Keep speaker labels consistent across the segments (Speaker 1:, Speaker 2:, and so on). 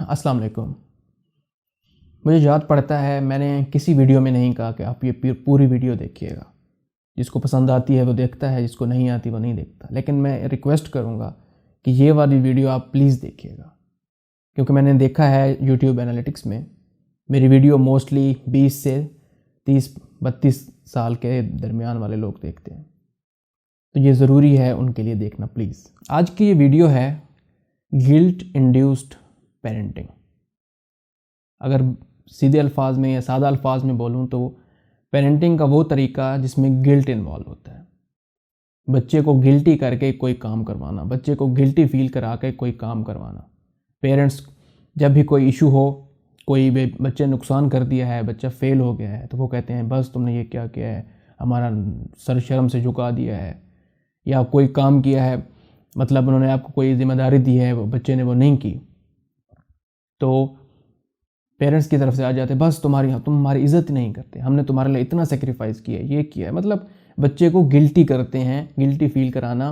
Speaker 1: अस्सलाम वालेकुम। मुझे याद पड़ता है मैंने किसी वीडियो में नहीं कहा कि आप ये पूरी वीडियो देखिएगा। जिसको पसंद आती है वो देखता है, जिसको नहीं आती वो नहीं देखता। लेकिन मैं रिक्वेस्ट करूँगा कि ये वाली वीडियो आप प्लीज़ देखिएगा, क्योंकि मैंने देखा है यूट्यूब एनालिटिक्स में मेरी वीडियो मोस्टली 20 से 30-32 साल के दरमियान वाले लोग देखते हैं, तो ये ज़रूरी है उनके लिए देखना प्लीज़। आज की ये वीडियो है गिल्ट इंड्यूस्ड पेरेंटिंग। अगर सीधे अल्फाज में या सादा अल्फाज में बोलूँ तो पेरेंटिंग का वो तरीका जिसमें गिल्ट इन्वॉल्व होता है। बच्चे को गिल्टी करके कोई काम करवाना, बच्चे को गिल्टी फील करा के कोई काम करवाना। पेरेंट्स जब भी कोई इशू हो, कोई बच्चे नुकसान कर दिया है, बच्चा फेल हो गया है, तो वो कहते हैं बस तुमने ये क्या किया है, हमारा सर शर्म से झुका दिया है। या कोई काम किया है, मतलब उन्होंने आपको कोई जिम्मेदारी दी है, वो बच्चे ने वो नहीं की, तो पेरेंट्स की तरफ से आ जाते बस तुम हमारी इज़्ज़त नहीं करते, हमने तुम्हारे लिए इतना सेक्रीफाइस किया है, ये किया है। मतलब बच्चे को गिल्टी करते हैं, गिल्टी फील कराना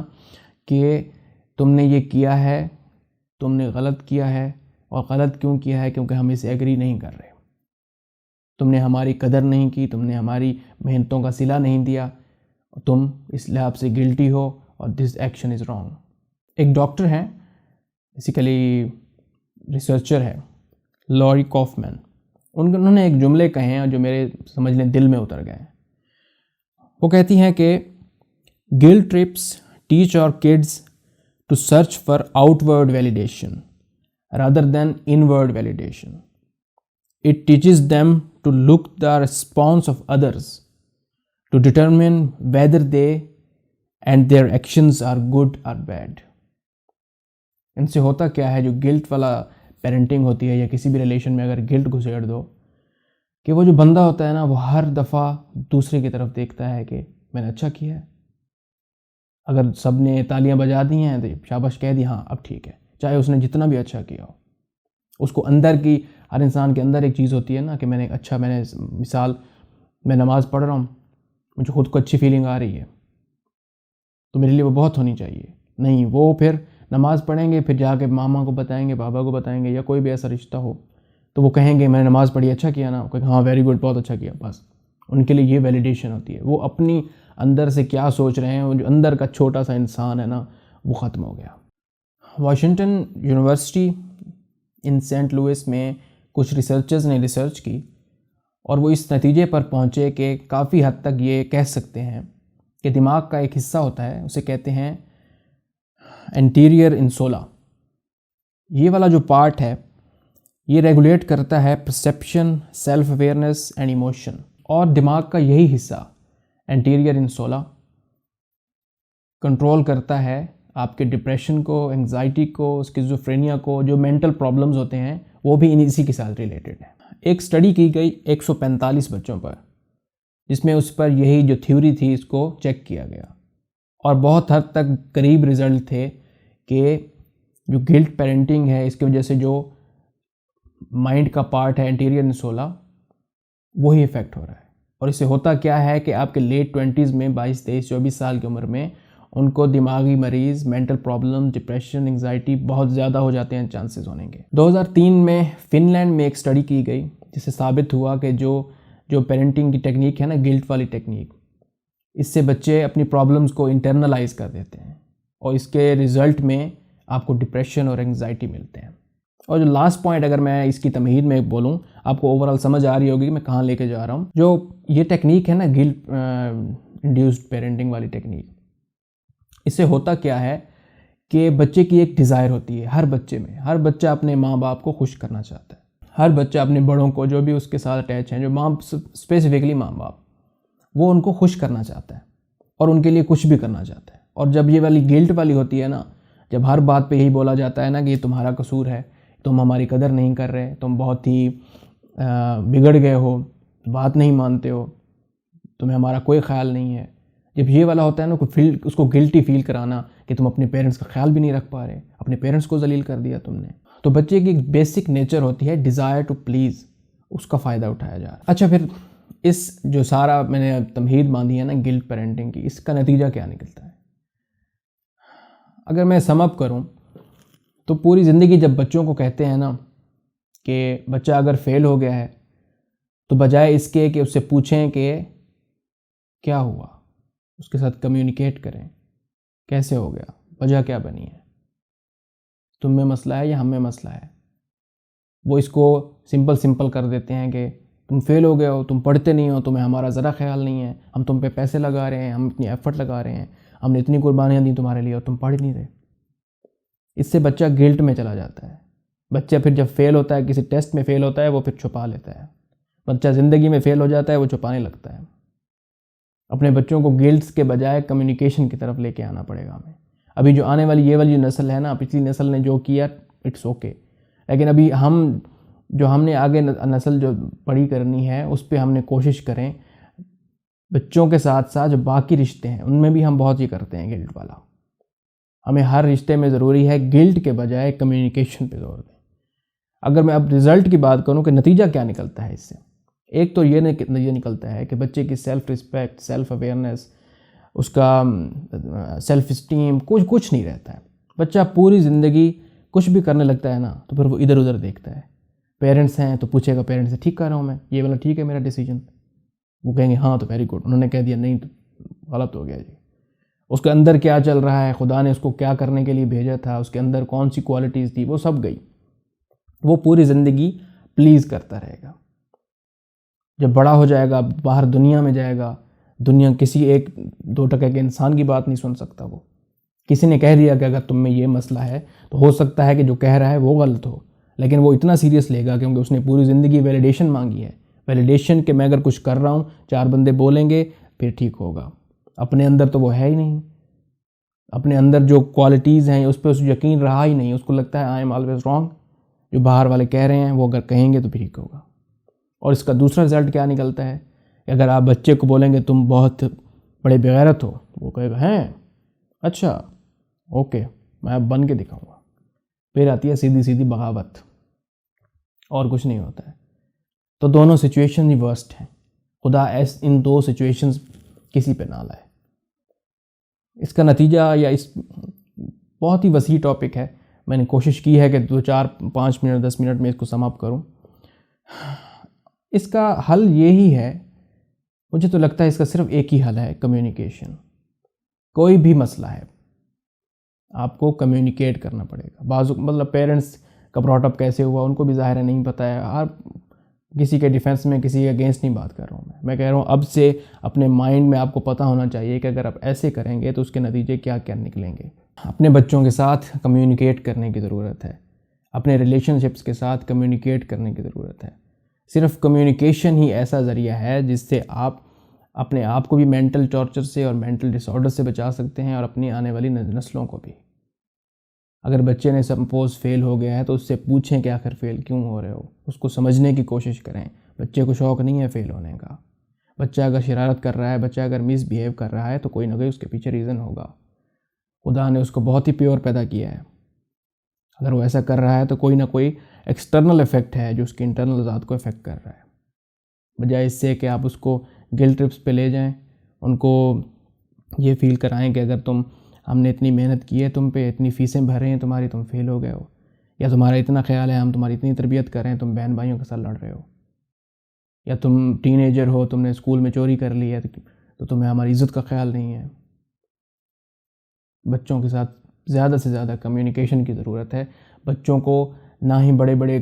Speaker 1: कि तुमने ये किया है, तुमने गलत किया है। और गलत क्यों किया है? क्योंकि हम इसे एग्री नहीं कर रहे। तुमने हमारी कदर नहीं की, तुमने हमारी मेहनतों का सिला नहीं दिया, तुम इस लिहाज से गिल्टी हो और दिस एक्शन इज़ रॉन्ग। एक डॉक्टर हैं, बेसिकली रिसर्चर है, लॉरी कॉफमैन। उन्होंने एक जुमले कहे हैं जो मेरे समझ लें दिल में उतर गए हैं। वो कहती हैं कि guilt trips teach our kids to search for outward validation rather than inward validation. It teaches them to look the response of others to determine whether they and their actions are good or bad. इनसे होता क्या है, जो guilt वाला parenting होती है या किसी भी रिलेशन में अगर गिल्ट घुसेड़ दो, कि वो जो बंदा होता है ना, वो हर दफ़ा दूसरे की तरफ देखता है कि मैंने अच्छा किया है। अगर सब ने तालियां बजा दी हैं तो शाबाश कह दी, हाँ अब ठीक है, चाहे उसने जितना भी अच्छा किया हो। उसको अंदर की, हर इंसान के अंदर एक चीज़ होती है ना कि मैंने मिसाल मैं नमाज़ पढ़ रहा हूँ, मुझे खुद को अच्छी फीलिंग आ रही है, तो मेरे लिए वो बहुत होनी चाहिए। नहीं, वो फिर नमाज़ पढ़ेंगे, फिर जाके मामा को बताएंगे, पापा को बताएंगे, या कोई भी ऐसा रिश्ता हो तो वो कहेंगे मैंने नमाज़ पढ़ी, अच्छा किया ना, कहेंगे हाँ वेरी गुड, बहुत अच्छा किया। बस उनके लिए ये वैलिडेशन होती है। वो अपनी अंदर से क्या सोच रहे हैं, वो जो अंदर का छोटा सा इंसान है ना, वो ख़त्म हो गया। वाशिंगटन यूनिवर्सिटी इन सेंट लुइस में कुछ रिसर्चर्स ने रिसर्च की और वो इस नतीजे पर पहुँचे कि काफ़ी हद तक ये कह सकते हैं कि दिमाग का एक हिस्सा होता है, उसे कहते हैं एंटीरियर इंसोला। ये वाला जो पार्ट है ये रेगुलेट करता है perception, self awareness and emotion. और दिमाग का यही हिस्सा एंटीरियर इंसोला कंट्रोल करता है आपके डिप्रेशन को, एंग्जाइटी को, स्किज़ोफ्रेनिया को। जो मेंटल प्रॉब्लम्स होते हैं वो भी इसी के साथ रिलेटेड है। एक स्टडी की गई 145 बच्चों पर, जिसमें उस पर यही जो थ्योरी थी इसको चेक किया गया, और बहुत हद तक करीब रिज़ल्ट थे कि जो गिल्ट पेरेंटिंग है इसकी वजह से जो माइंड का पार्ट है एंटीरियर इंसोला, वही इफ़ेक्ट हो रहा है। और इससे होता क्या है कि आपके लेट 20s में 22, 23, 24 साल की उम्र में उनको दिमागी मरीज़, मेंटल प्रॉब्लम, डिप्रेशन, एंग्जाइटी बहुत ज़्यादा हो जाते हैं चांसेस होने के। 2003 में फ़िनलैंड में एक स्टडी की गई जिससे साबित हुआ कि जो पेरेंटिंग की टेक्निक है ना, गिल्ट वाली टेक्निक, इससे बच्चे अपनी प्रॉब्लम्स को इंटरनलाइज कर देते हैं और इसके रिज़ल्ट में आपको डिप्रेशन और एंग्जाइटी मिलते हैं। और जो लास्ट पॉइंट, अगर मैं इसकी तमहीद में बोलूँ, आपको ओवरऑल समझ आ रही होगी कि मैं कहाँ लेके जा रहा हूँ। जो ये टेक्निक है ना, गिल्ट इंड्यूस्ड पेरेंटिंग वाली टेक्निक, इससे होता क्या है कि बच्चे की एक डिज़ायर होती है हर बच्चे में। हर बच्चा अपने माँ बाप को खुश करना चाहता है। हर बच्चा अपने बड़ों को, जो भी उसके साथ अटैच हैं, जो स्पेसिफिकली माँ बाप, वो उनको खुश करना चाहता है और उनके लिए कुछ भी करना चाहता है। और जब ये वाली गिल्ट वाली होती है ना, जब हर बात पे यही बोला जाता है ना कि ये तुम्हारा कसूर है, तुम हमारी कदर नहीं कर रहे, तुम बहुत ही बिगड़ गए हो, बात नहीं मानते हो, तुम्हें हमारा कोई ख्याल नहीं है। जब ये वाला होता है ना, उसको गिल्टी फील कराना कि तुम अपने पेरेंट्स का ख्याल भी नहीं रख पा रहे, अपने पेरेंट्स को जलील कर दिया तुमने, तो बच्चे की एक बेसिक नेचर होती है डिज़ायर टू प्लीज़, उसका फ़ायदा उठाया जा रहा है। अच्छा, फिर इस जो सारा मैंने तमहीद बांधी है ना गिल्ट पेरेंटिंग की, इसका नतीजा क्या निकलता है? अगर मैं सम अप करूँ तो पूरी ज़िंदगी जब बच्चों को कहते हैं ना कि बच्चा अगर फेल हो गया है तो बजाय इसके कि उससे पूछें कि क्या हुआ, उसके साथ कम्युनिकेट करें, कैसे हो गया, वजह क्या बनी है, तुम में मसला है या हम में मसला है। वो इसको सिंपल कर देते हैं कि तुम फेल हो गए हो, तुम पढ़ते नहीं हो, तुम्हें हमारा ज़रा ख्याल नहीं है, हम तुम पे पैसे लगा रहे हैं, हम इतनी एफर्ट लगा रहे हैं, हमने इतनी कुर्बानियाँ दी तुम्हारे लिए और तुम पढ़ नहीं रहे। इससे बच्चा गिल्ट में चला जाता है। बच्चा फिर जब फेल होता है, किसी टेस्ट में फेल होता है, वो फिर छुपा लेता है। बच्चा ज़िंदगी में फेल हो जाता है, वो छुपाने लगता है। अपने बच्चों को गिल्ट्स के बजाय कम्युनिकेशन की तरफ लेके आना पड़ेगा हमें। अभी जो आने वाली ये वाली नस्ल है ना, पिछली नस्ल ने जो किया इट्स ओके, लेकिन अभी हमने आगे नस्ल जो बड़ी करनी है उस पर हमने कोशिश करें। बच्चों के साथ साथ जो बाकी रिश्ते हैं उनमें भी हम बहुत ही करते हैं गिल्ट वाला। हमें हर रिश्ते में ज़रूरी है गिल्ट के बजाय कम्युनिकेशन पे जोर दें। अगर मैं अब रिज़ल्ट की बात करूं कि नतीजा क्या निकलता है इससे, एक तो ये नतीजा निकलता है कि बच्चे की सेल्फ़ रिस्पेक्ट, सेल्फ़ अवेयरनेस, उसका सेल्फ़ इस्टीम कुछ नहीं रहता है। बच्चा पूरी ज़िंदगी कुछ भी करने लगता है ना तो फिर वो इधर उधर देखता है। पेरेंट्स हैं तो पूछेगा पेरेंट्स से, ठीक कर रहा हूँ मैं, ये वाला ठीक है मेरा डिसीजन? वो कहेंगे हाँ तो वेरी गुड, उन्होंने कह दिया नहीं तो गलत हो गया जी। उसके अंदर क्या चल रहा है, खुदा ने उसको क्या करने के लिए भेजा था, उसके अंदर कौन सी क्वालिटीज़ थी, वो सब गई। वो पूरी ज़िंदगी प्लीज़ करता रहेगा। जब बड़ा हो जाएगा, बाहर दुनिया में जाएगा, दुनिया किसी 1-2% के इंसान की बात नहीं सुन सकता। वो किसी ने कह दिया कि अगर तुम में ये मसला है तो हो सकता है कि जो कह रहा है वो गलत हो, लेकिन वो इतना सीरियस लेगा क्योंकि उसने पूरी ज़िंदगी वैलिडेशन मांगी है। वैलिडेशन कि मैं अगर कुछ कर रहा हूँ 4 बंदे बोलेंगे फिर ठीक होगा। अपने अंदर तो वो है ही नहीं। अपने अंदर जो क्वालिटीज़ हैं उस पर उस यकीन रहा ही नहीं। उसको लगता है आई एम ऑलवेज रॉन्ग, जो बाहर वाले कह रहे हैं वो अगर कहेंगे तो फिर ठीक होगा। और इसका दूसरा रिज़ल्ट क्या निकलता है कि अगर आप बच्चे को बोलेंगे तुम बहुत बड़े बेगैरत हो, वो कहेगा हैं अच्छा ओके मैं अब बन के दिखाऊंगा। फिर आती है सीधी सीधी बगावत, और कुछ नहीं होता है। तो दोनों सिचुएशन ही वर्स्ट हैं। खुदा इन 2 सिचुएशंस किसी पे ना लाए। इसका नतीजा या इस बहुत ही वसी टॉपिक है, मैंने कोशिश की है कि 2-4-5 मिनट 10 मिनट में इसको समाप्त करूं। इसका हल यही है, मुझे तो लगता है इसका सिर्फ एक ही हल है, कम्युनिकेशन। कोई भी मसला है आपको कम्युनिकेट करना पड़ेगा। बाजू मतलब पेरेंट्स का ब्रॉटअप कैसे हुआ उनको भी ज़ाहिर है नहीं पता है। हर किसी के डिफेंस में, किसी के अगेंस्ट नहीं बात कर रहा हूँ मैं कह रहा हूँ अब से अपने माइंड में आपको पता होना चाहिए कि अगर आप ऐसे करेंगे तो उसके नतीजे क्या क्या निकलेंगे। अपने बच्चों के साथ कम्युनिकेट करने की ज़रूरत है, अपने रिलेशनशिप्स के साथ कम्युनिकेट करने की ज़रूरत है। सिर्फ कम्युनिकेशन ही ऐसा ज़रिया है जिससे आप अपने आप को भी मेंटल टॉर्चर से और मेंटल डिसऑर्डर से बचा सकते हैं और अपनी आने वाली नस्लों को भी। अगर बच्चे ने सपोज फेल हो गया है तो उससे पूछें कि आखिर फेल क्यों हो रहे हो, उसको समझने की कोशिश करें। बच्चे को शौक़ नहीं है फेल होने का। बच्चा अगर शरारत कर रहा है, बच्चा अगर मिसबिहेव कर रहा है तो कोई ना कोई उसके पीछे रीज़न होगा। खुदा ने उसको बहुत ही प्योर पैदा किया है। अगर वो ऐसा कर रहा है तो कोई ना कोई एक्सटर्नल इफेक्ट है जो उसकी इंटरनल ज़ात को इफ़ेक्ट कर रहा है। बजाय इससे कि आप उसको गिल्ट ट्रिप्स पे ले जाएं, उनको ये फील कराएं कि अगर हमने इतनी मेहनत की है तुम पे, इतनी फ़ीसें भर रहे हैं तुम्हारी, तुम फेल हो गए हो, या तुम्हारा इतना ख्याल है हम तुम्हारी इतनी तरबियत कर रहे हैं, तुम बहन भाइयों के साथ लड़ रहे हो, या तुम टीनेजर हो, तुमने स्कूल में चोरी कर ली है तो तुम्हें हमारी इज़्ज़त का ख्याल नहीं है। बच्चों के साथ ज़्यादा से ज़्यादा कम्युनिकेशन की ज़रूरत है। बच्चों को ना ही बड़े बड़े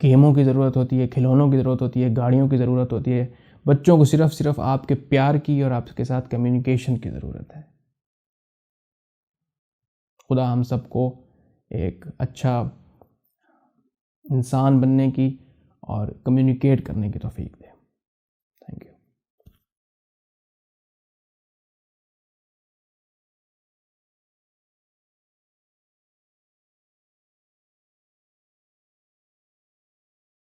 Speaker 1: गेमों की ज़रूरत होती है, खिलौनों की ज़रूरत होती है, गाड़ियों की ज़रूरत होती है। बच्चों को सिर्फ आपके प्यार की और आपके साथ कम्युनिकेशन की ज़रूरत है। खुदा हम सबको एक अच्छा इंसान बनने की और कम्युनिकेट करने की तौफीक दे।